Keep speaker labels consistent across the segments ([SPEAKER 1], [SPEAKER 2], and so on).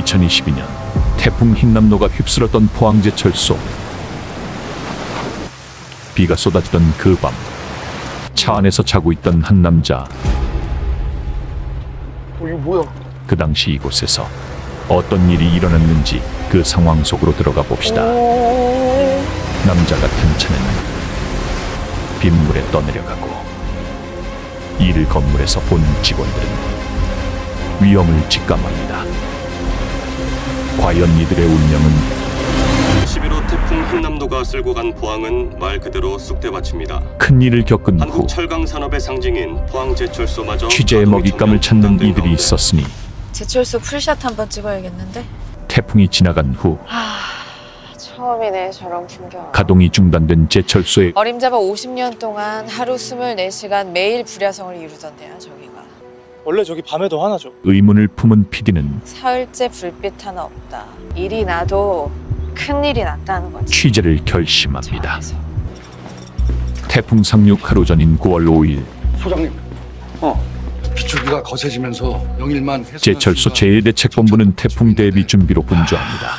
[SPEAKER 1] 2022년 태풍 흰남노가 휩쓸었던 포항제철소. 비가 쏟아지던 그 밤, 차 안에서 자고 있던 한 남자.
[SPEAKER 2] 이거 뭐야?
[SPEAKER 1] 그 당시 이곳에서 어떤 일이 일어났는지 그 상황 속으로 들어가 봅시다. 남자가 탄 차는 빗물에 떠내려가고 이를 건물에서 본 직원들은 위험을 직감합니다. 과연 이들의 운명은?
[SPEAKER 3] 11호 태풍 흰남노가 쓸고 간 포항은 말 그대로 쑥대밭입니다.
[SPEAKER 1] 큰일을 겪은 후
[SPEAKER 3] 한국 철강 산업의 상징인 포항제철소마저
[SPEAKER 1] 취재의 먹잇감을 찾는 이들이 있었으니
[SPEAKER 4] 제철소 풀샷 한번 찍어야겠는데?
[SPEAKER 1] 태풍이 지나간 후
[SPEAKER 4] 처음이네 저런 풍경.
[SPEAKER 1] 가동이 중단된 제철소의
[SPEAKER 4] 어림잡아 50년 동안 하루 24시간 매일 불야성을 이루던데요 저기가.
[SPEAKER 2] 원래 저기 밤에도 하나죠.
[SPEAKER 1] 의문을 품은 PD는
[SPEAKER 4] 사흘째 불빛 하나 없다. 일이 나도 큰일이 났다는 거지.
[SPEAKER 1] 취재를 결심합니다. 태풍 상륙 하루 전인 9월 5일
[SPEAKER 5] 소장님, 비추기가 거세지면서 영일만
[SPEAKER 1] 제철소 제1대책본부는 태풍 대비 준비로 분주합니다.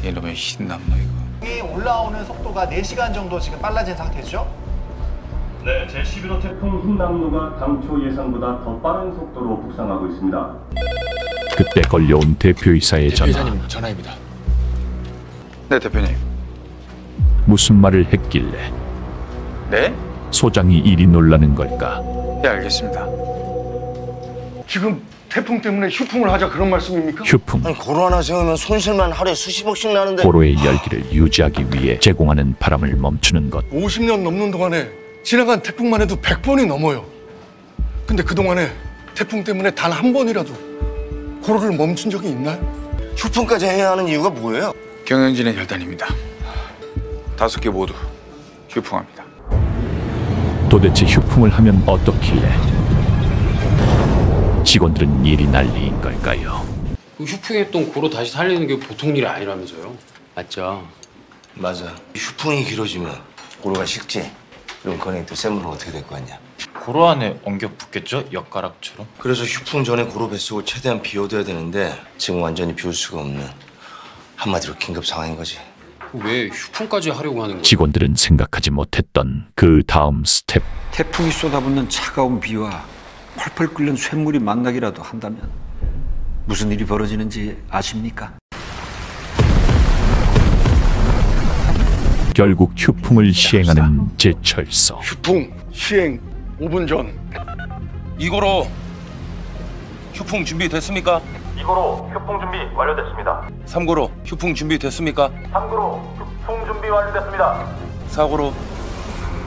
[SPEAKER 6] 이놈의 흰남노 이거.
[SPEAKER 7] 올라오는 속도가 4시간 정도 지금 빨라진 상태죠?
[SPEAKER 3] 네, 제11호 태풍 흰남노가 당초 예상보다 더 빠른 속도로 북상하고 있습니다.
[SPEAKER 1] 그때 걸려온 대표이사의 전화.
[SPEAKER 5] 대표이사님 전화입니다.
[SPEAKER 6] 네, 대표님.
[SPEAKER 1] 무슨 말을 했길래
[SPEAKER 6] 네?
[SPEAKER 1] 소장이 이리 놀라는 걸까?
[SPEAKER 6] 네, 알겠습니다.
[SPEAKER 5] 지금 태풍 때문에 휴풍을 하자 그런 말씀입니까?
[SPEAKER 1] 휴풍,
[SPEAKER 8] 고로 하나 세우면 손실만 하루에 수십억씩 나는데.
[SPEAKER 1] 고로의 열기를 유지하기 위해 제공하는 바람을 멈추는 것.
[SPEAKER 5] 50년 넘는 동안에 지나간 태풍만 해도 100번이 넘어요. 근데 그동안에 태풍 때문에 단 한 번이라도 고로를 멈춘 적이 있나요?
[SPEAKER 8] 휴풍까지 해야 하는 이유가 뭐예요?
[SPEAKER 6] 경영진의 결단입니다. 5개 모두 휴풍합니다.
[SPEAKER 1] 도대체 휴풍을 하면 어떻길래 직원들은 일이 난리인 걸까요?
[SPEAKER 9] 휴풍했던 고로 다시 살리는 게 보통 일이 아니라면서요. 맞죠?
[SPEAKER 8] 맞아. 휴풍이 길어지면 고로가 식지. 그럼 건행도 샘으로 어떻게 될 거 아니야?
[SPEAKER 10] 고로 안에 엉겨 붙겠죠? 엿가락처럼?
[SPEAKER 8] 그래서 휴풍 전에 고로 뱃속을 최대한 비워둬야 되는데 지금 완전히 비울 수가 없는 한마디로 긴급 상황인 거지.
[SPEAKER 9] 왜 휴풍까지 하려고 하는 거예요?
[SPEAKER 1] 직원들은 생각하지 못했던 그 다음 스텝.
[SPEAKER 11] 태풍이 쏟아붓는 차가운 비와 펄펄 끓는 쇳물이 만나기라도 한다면 무슨 일이 벌어지는지 아십니까?
[SPEAKER 1] 결국 휴풍을 시행하는 제철소.
[SPEAKER 5] 휴풍 시행 5분 전.
[SPEAKER 10] 이고로 휴풍 준비 됐습니까?
[SPEAKER 3] 2고로 휴풍 준비 완료됐습니다.
[SPEAKER 10] 3고로 휴풍 준비 됐습니까?
[SPEAKER 3] 3고로 휴풍 준비 완료됐습니다.
[SPEAKER 10] 4고로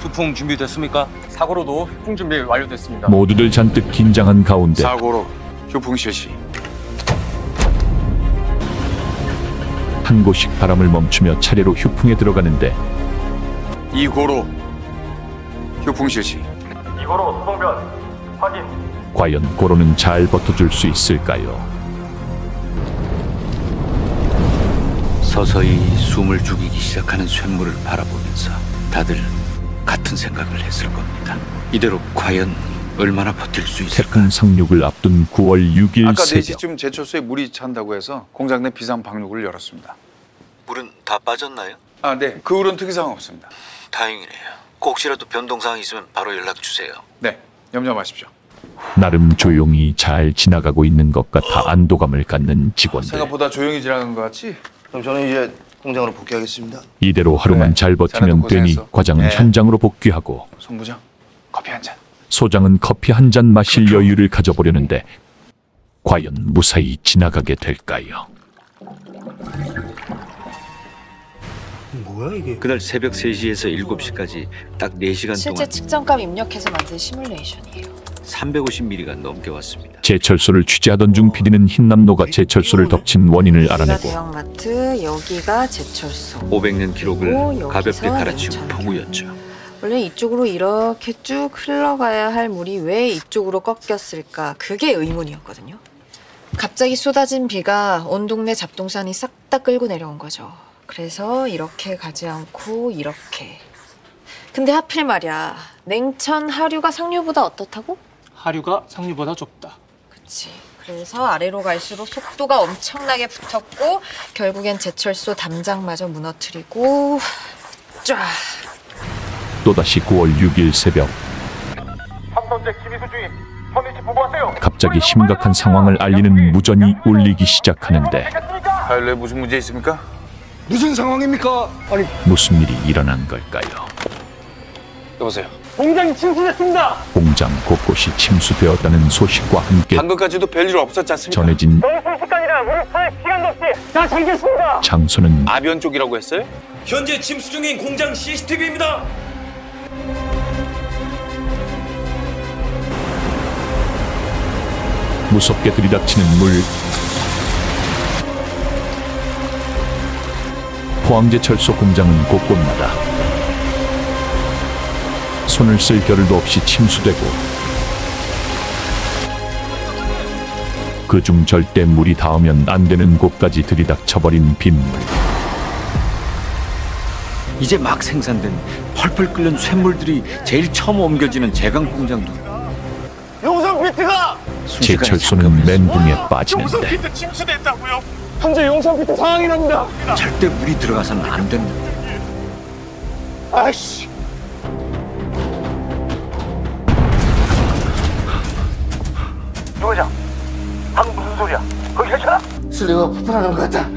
[SPEAKER 10] 휴풍 준비 됐습니까?
[SPEAKER 2] 4고로도 휴풍 준비 완료됐습니다.
[SPEAKER 1] 모두들 잔뜩 긴장한 가운데
[SPEAKER 6] 4고로 휴풍 실시.
[SPEAKER 1] 한 곳씩 바람을 멈추며 차례로 휴풍에 들어가는데
[SPEAKER 6] 2고로 휴풍 실시.
[SPEAKER 3] 2고로 수송변 확인.
[SPEAKER 1] 과연 고로는 잘 버텨줄 수 있을까요?
[SPEAKER 11] 서서히 숨을 죽이기 시작하는 쇳물을 바라보면서 다들 같은 생각을 했을 겁니다. 이대로 과연 얼마나 버틸 수 있을까?
[SPEAKER 1] 태풍 상륙을 앞둔 9월 6일
[SPEAKER 6] 아까
[SPEAKER 1] 새벽.
[SPEAKER 6] 4시쯤 제철소에 물이 찬다고 해서 공장 내 비상 방류구를 열었습니다.
[SPEAKER 8] 물은 다 빠졌나요?
[SPEAKER 6] 네. 그 후로는 특이 상황 없습니다.
[SPEAKER 8] 다행이네요. 혹시라도 변동사항 있으면 바로 연락 주세요.
[SPEAKER 6] 네, 염려 마십시오.
[SPEAKER 1] 나름 조용히 잘 지나가고 있는 것 같아 안도감을 갖는 직원들.
[SPEAKER 6] 생각보다 조용히 지나간 것 같지?
[SPEAKER 8] 그럼 저는 이제 공장으로 복귀하겠습니다.
[SPEAKER 1] 이대로 하루만
[SPEAKER 6] 그래,
[SPEAKER 1] 잘 버티면
[SPEAKER 6] 자네도
[SPEAKER 1] 되니
[SPEAKER 6] 고생했어.
[SPEAKER 1] 과장은
[SPEAKER 6] 네.
[SPEAKER 1] 현장으로 복귀하고
[SPEAKER 6] 송 부장, 커피 한 잔.
[SPEAKER 1] 소장은 커피 한 잔 마실 여유를 가져보려는데 과연 무사히 지나가게 될까요?
[SPEAKER 8] 뭐야 이게?
[SPEAKER 11] 그날 새벽 3시에서 7시까지 딱 4시간
[SPEAKER 4] 실제
[SPEAKER 11] 동안
[SPEAKER 4] 측정값 입력해서 만든 시뮬레이션이에요.
[SPEAKER 11] 350mm가 넘겨왔습니다.
[SPEAKER 1] 제철소를 취재하던 중 PD는 흰남노가 제철소를 덮친 원인을
[SPEAKER 4] 여기가
[SPEAKER 1] 알아내고
[SPEAKER 4] 대형마트, 여기가 제철소.
[SPEAKER 11] 500년 기록을
[SPEAKER 4] 여기서
[SPEAKER 11] 가볍게 갈아치운
[SPEAKER 4] 냉천.
[SPEAKER 11] 폭우였죠.
[SPEAKER 4] 원래 이쪽으로 이렇게 쭉 흘러가야 할 물이 왜 이쪽으로 꺾였을까? 그게 의문이었거든요. 갑자기 쏟아진 비가 온 동네 잡동산이 싹 다 끌고 내려온 거죠. 그래서 이렇게 가지 않고 이렇게. 근데 하필 말이야. 냉천 하류가 상류보다 어떻다고?
[SPEAKER 2] 하류가 상류보다 좁다.
[SPEAKER 4] 그치. 그래서 아래로 갈수록 속도가 엄청나게 붙었고 결국엔 제철소 담장마저 무너뜨리고 쫙.
[SPEAKER 1] 또다시 9월 6일 새벽
[SPEAKER 3] 삼선제 김희수 주임, 현위치 보고하세요.
[SPEAKER 1] 갑자기 심각한 상황을 알리는 무전이 울리기 시작하는데
[SPEAKER 6] 가열로에 무슨 문제 있습니까?
[SPEAKER 5] 무슨 상황입니까? 아니
[SPEAKER 1] 무슨 일이 일어난 걸까요?
[SPEAKER 10] 여보세요.
[SPEAKER 2] 공장이 침수됐습니다.
[SPEAKER 1] 공장 곳곳이 침수되었다는 소식과 함께
[SPEAKER 6] 방금까지도 별일 없었지 않습니까?
[SPEAKER 1] 전해진
[SPEAKER 2] 너무 순식간이라 우리 손에 시간도 없이 다 잠겼습니다.
[SPEAKER 1] 장소는
[SPEAKER 6] 아변 쪽이라고 했어요?
[SPEAKER 10] 현재 침수 중인 공장 CCTV입니다.
[SPEAKER 1] 무섭게 들이닥치는 물. 포항제철소 공장은 곳곳마다 손을 쓸 겨를도 없이 침수되고 그중 절대 물이 닿으면 안 되는 곳까지 들이닥쳐버린 빗물.
[SPEAKER 11] 이제 막 생산된 펄펄 끓는 쇳물들이 제일 처음 옮겨지는 제강 공장도
[SPEAKER 2] 용성 피트가
[SPEAKER 1] 제철소는 멘붕에 빠지는데
[SPEAKER 2] 피트 침수됐다고요? 현재 용성 피트 상황이랍니다.
[SPEAKER 11] 절대 물이 들어가서는 안 되는
[SPEAKER 2] 아이씨.
[SPEAKER 3] 유과장, 방금 무슨 소리야? 거기 괜찮아?
[SPEAKER 8] 슬래그가 폭발하는 것 같다.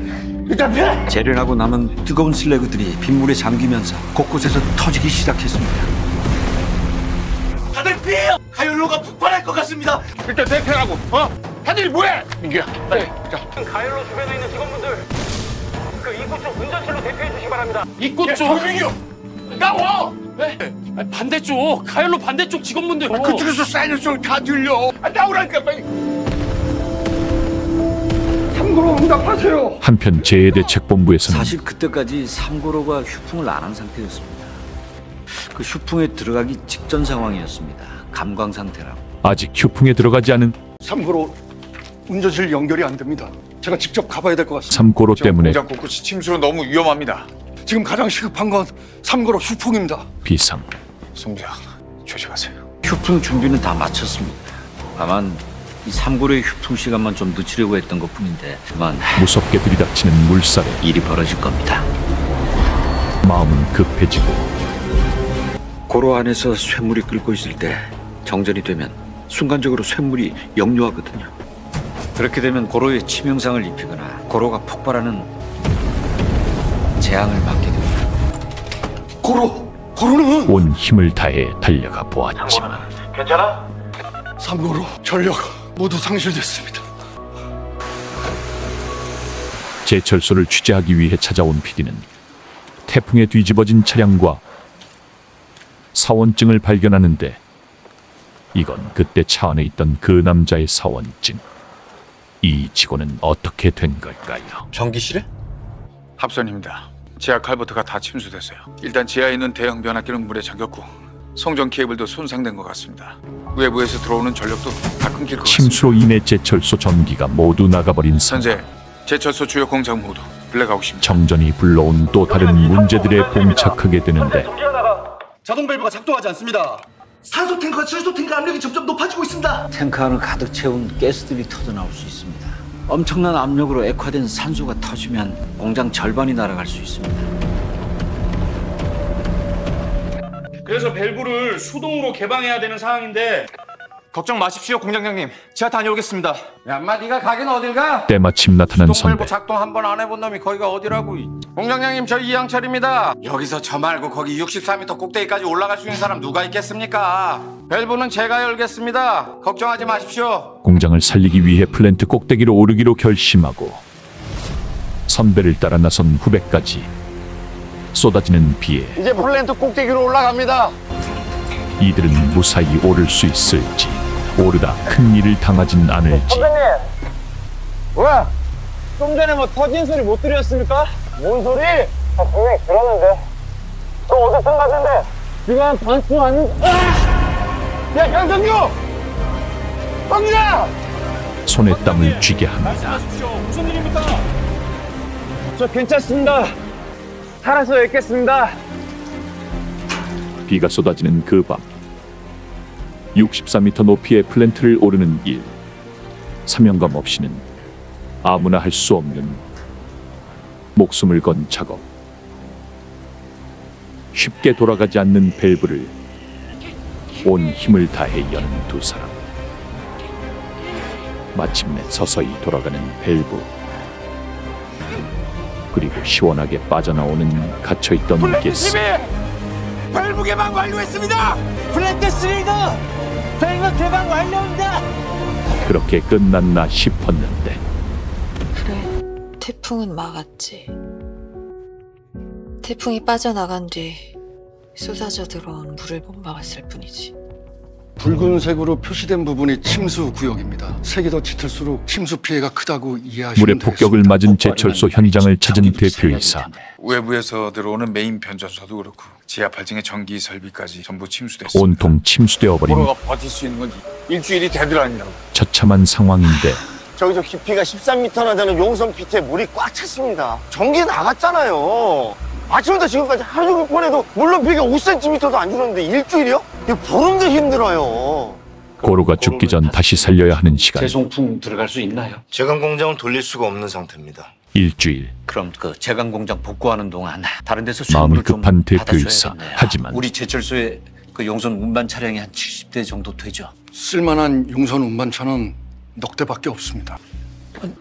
[SPEAKER 8] 일단 피해!
[SPEAKER 11] 재련하고 남은 뜨거운 슬래그들이 빗물에 잠기면서 곳곳에서 터지기 시작했습니다.
[SPEAKER 3] 다들 피해요! 가열로가 폭발할 것 같습니다. 일단 대피하라고. 다들 뭐해? 민규야, 빨리. 자.
[SPEAKER 2] 가열로 주변에 있는 직원분들 그 입구 쪽 운전실로 대피해 주시기 바랍니다.
[SPEAKER 10] 입구 쪽.
[SPEAKER 3] 민규, 나와!
[SPEAKER 10] 네. 반대쪽. 가열로 반대쪽 직원분들.
[SPEAKER 3] 그쪽에서 사이렌 소리 다 들려. 나오라니까 빨리. 참고로 응답하세요.
[SPEAKER 1] 한편 재해대책본부에서는
[SPEAKER 11] 사실 그때까지 삼고로가 휴풍을 안 한 상태였습니다. 그 휴풍에 들어가기 직전 상황이었습니다. 감광 상태라고.
[SPEAKER 1] 아직 휴풍에 들어가지 않은
[SPEAKER 5] 참고로 운전실 연결이 안 됩니다. 제가 직접 가봐야 될 것 같습니다.
[SPEAKER 1] 삼고로 때문에
[SPEAKER 6] 공장 곳곳이 침수로 너무 위험합니다.
[SPEAKER 5] 지금 가장 시급한 건 삼고로 휴풍입니다.
[SPEAKER 1] 비상.
[SPEAKER 6] 송장, 조심하세요.
[SPEAKER 11] 휴풍 준비는 다 마쳤습니다. 다만 이 삼고로의 휴풍 시간만 좀 늦추려고 했던 것뿐인데 그만
[SPEAKER 1] 무섭게 들이닥치는 물살에
[SPEAKER 11] 일이 벌어질 겁니다.
[SPEAKER 1] 마음은 급해지고
[SPEAKER 11] 고로 안에서 쇳물이 끓고 있을 때 정전이 되면 순간적으로 쇳물이 역류하거든요. 그렇게 되면 고로에 치명상을 입히거나 고로가 폭발하는 재앙을 맞게 됩니다.
[SPEAKER 5] 고로는
[SPEAKER 1] 온 힘을 다해 달려가 보았지만
[SPEAKER 3] 괜찮아?
[SPEAKER 5] 삼고로 전력 모두 상실됐습니다.
[SPEAKER 1] 제철소를 취재하기 위해 찾아온 PD는 태풍에 뒤집어진 차량과 사원증을 발견하는데 이건 그때 차 안에 있던 그 남자의 사원증. 이 직원은 어떻게 된 걸까요?
[SPEAKER 10] 전기실에?
[SPEAKER 6] 합선입니다. 지하 칼버트가 다 침수됐어요. 일단 지하에 있는 대형 변압기는 물에 잠겼고 송전 케이블도 손상된 것 같습니다. 외부에서 들어오는 전력도 다 끊길 것 같습니다.
[SPEAKER 1] 침수로 인해 제철소 전기가 모두 나가버린 상황.
[SPEAKER 6] 현재 제철소 주요 공장 모두 블랙아웃입니다.
[SPEAKER 1] 정전이 불러온 또 다른 문제들에 봉착하게 되는데
[SPEAKER 7] 자동 밸브가 작동하지 않습니다. 산소 탱크와 질소 탱크 압력이 점점 높아지고 있습니다.
[SPEAKER 11] 탱크 안을 가득 채운 가스들이 터져나올 수 있습니다. 엄청난 압력으로 액화된 산소가 터지면 공장 절반이 날아갈 수 있습니다.
[SPEAKER 2] 그래서 밸브를 수동으로 개방해야 되는 상황인데
[SPEAKER 10] 걱정 마십시오, 공장장님. 제가 다녀오겠습니다.
[SPEAKER 12] 야, 인마 네가 가긴 어딜 가?
[SPEAKER 1] 때마침 나타난 선배.
[SPEAKER 12] 작동 한 번 안 해본 놈이 거기가 어디라고. 공장장님, 저 이양철입니다. 여기서 저 말고 거기 64m 꼭대기까지 올라갈 수 있는 사람 누가 있겠습니까? 밸브는 제가 열겠습니다. 걱정하지 마십시오.
[SPEAKER 1] 공장을 살리기 위해 플랜트 꼭대기로 오르기로 결심하고 선배를 따라 나선 후배까지 쏟아지는 비에
[SPEAKER 12] 이제 플랜트 꼭대기로 올라갑니다.
[SPEAKER 1] 이들은 무사히 오를 수 있을지, 오르다 큰 일을 당하진 않을지.
[SPEAKER 2] 선배님! 뭐야? 좀 전에 뭐 터진 소리 못 들으셨습니까? 뭔 소리? 분명히 들었는데. 너 어디서 갔는데? 지금 반수 왔는데. 야, 강성규! 성규야!
[SPEAKER 1] 손에 땀을 쥐게 합니다.
[SPEAKER 2] 무슨 일입니까? 저 괜찮습니다. 살아서 있겠습니다.
[SPEAKER 1] 비가 쏟아지는 그 밤 64m 높이의 플랜트를 오르는 일. 사명감 없이는 아무나 할 수 없는 목숨을 건 작업. 쉽게 돌아가지 않는 밸브를 온 힘을 다해 여는 두 사람. 마침내 서서히 돌아가는 밸브. 그리고 시원하게 빠져나오는 갇혀있던 가스.
[SPEAKER 2] 밸브 개방 완료했습니다. 플랜트 3가 밸브 개방 완료입니다.
[SPEAKER 1] 그렇게 끝났나 싶었는데
[SPEAKER 4] 그래, 태풍은 막았지. 태풍이 빠져나간 뒤 쏟아져 들어온 물을 못 막았을 뿐이지.
[SPEAKER 5] 붉은색으로 표시된 부분이 침수 구역입니다. 색이 더 짙을수록 침수 피해가 크다고 이해하시면
[SPEAKER 1] 물의
[SPEAKER 5] 되겠습니다.
[SPEAKER 1] 폭격을 맞은 제철소 현장을 찾은 대표이사.
[SPEAKER 6] 외부에서 들어오는 메인 변전소도 그렇고 지하 8층의 전기 설비까지 전부 침수됐습니다.
[SPEAKER 1] 온통 침수되어 버린
[SPEAKER 6] 고로가 버틸 수 있는 건 일주일이 되더라니라고.
[SPEAKER 1] 처참한 상황인데
[SPEAKER 2] 저기서 깊이가 13m나 되는 용선 피트에 물이 꽉 찼습니다. 전기 나갔잖아요. 아침부터 지금까지 하루 종일 꺼내도 물론 비가 5cm도 안 주는데 일주일이요? 이거 보름도 힘들어요.
[SPEAKER 1] 고로가 죽기 전 다시 살려야 하는 시간.
[SPEAKER 11] 재송풍 들어갈 수 있나요?
[SPEAKER 8] 제강 공장은 돌릴 수가 없는 상태입니다.
[SPEAKER 1] 일주일.
[SPEAKER 11] 그럼 그 제강 공장 복구하는 동안 다른 데서
[SPEAKER 1] 마음이
[SPEAKER 11] 쇠물을 좀
[SPEAKER 1] 급한 대표이사.
[SPEAKER 11] 받아줘야겠네요.
[SPEAKER 1] 하지만
[SPEAKER 11] 우리 제철소에 그 용선 운반 차량이 한 70대 정도 되죠.
[SPEAKER 5] 쓸만한 용선 운반차는 넉 대밖에 없습니다.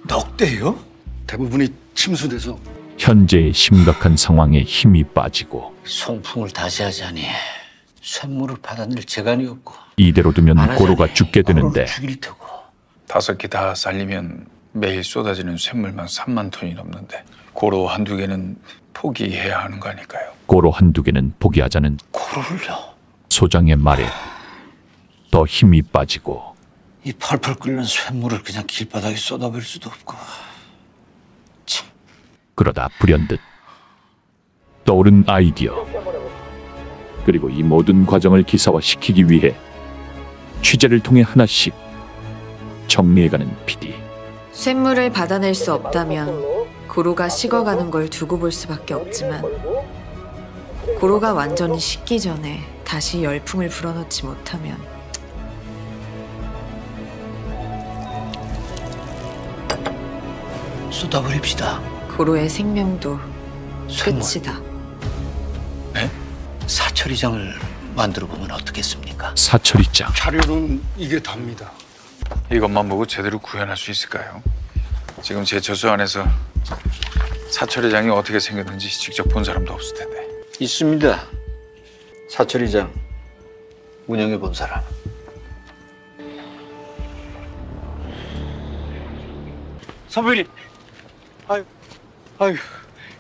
[SPEAKER 11] 넉 대요?
[SPEAKER 5] 대부분이 침수돼서
[SPEAKER 1] 현재의 심각한 상황에 힘이 빠지고
[SPEAKER 11] 송풍을 다시 하자니 쇳물을 받아낼 재간이 없고
[SPEAKER 1] 이대로 두면
[SPEAKER 11] 안 하자니
[SPEAKER 1] 고로가 죽게 되는데
[SPEAKER 11] 죽일 테고.
[SPEAKER 6] 5개 다 살리면 매일 쏟아지는 쇳물만 3만 톤이 넘는데 고로 한두 개는 포기해야 하는 거 아닐까요?
[SPEAKER 1] 고로 한두 개는 포기하자는
[SPEAKER 11] 고로를요?
[SPEAKER 1] 소장의 말에 더 힘이 빠지고
[SPEAKER 11] 이 펄펄 끓는 쇳물을 그냥 길바닥에 쏟아버릴 수도 없고.
[SPEAKER 1] 그러다 불현듯 떠오른 아이디어. 그리고 이 모든 과정을 기사화시키기 위해 취재를 통해 하나씩 정리해가는 PD.
[SPEAKER 4] 쇳물을 받아낼 수 없다면 고로가 식어가는 걸 두고 볼 수밖에 없지만 고로가 완전히 식기 전에 다시 열풍을 불어넣지 못하면
[SPEAKER 11] 쏟아버립시다.
[SPEAKER 4] 고로의 생명도
[SPEAKER 11] 쇳물.
[SPEAKER 4] 끝이다.
[SPEAKER 6] 네?
[SPEAKER 11] 사철이장을 만들어 보면 어떻겠습니까?
[SPEAKER 1] 사철이장.
[SPEAKER 5] 자료는 이게 답니다.
[SPEAKER 6] 이것만 보고 제대로 구현할 수 있을까요? 지금 제철소 안에서 사철이장이 어떻게 생겼는지 직접 본 사람도 없을 텐데.
[SPEAKER 11] 있습니다. 사철이장 운영해 본 사람.
[SPEAKER 2] 선배님, 아유,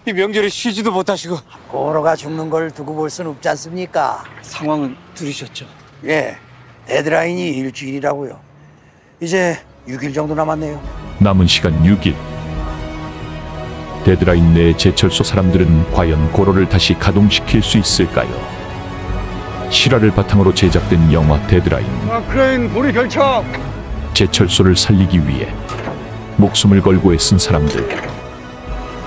[SPEAKER 2] 이 명절에 쉬지도 못하시고.
[SPEAKER 13] 고로가 죽는 걸 두고 볼 순 없지 않습니까?
[SPEAKER 2] 상황은 들으셨죠?
[SPEAKER 13] 예, 데드라인이 일주일이라고요. 이제 6일 정도 남았네요.
[SPEAKER 1] 남은 시간 6일. 데드라인 내에 제철소 사람들은 과연 고로를 다시 가동시킬 수 있을까요? 실화를 바탕으로 제작된 영화 데드라인.
[SPEAKER 5] 크레인 보리 결착.
[SPEAKER 1] 제철소를 살리기 위해 목숨을 걸고 애쓴 사람들.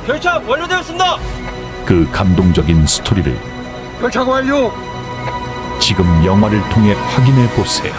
[SPEAKER 2] 결착 완료되었습니다.
[SPEAKER 1] 그 감동적인 스토리를
[SPEAKER 5] 결착 완료.
[SPEAKER 1] 지금 영화를 통해 확인해 보세요.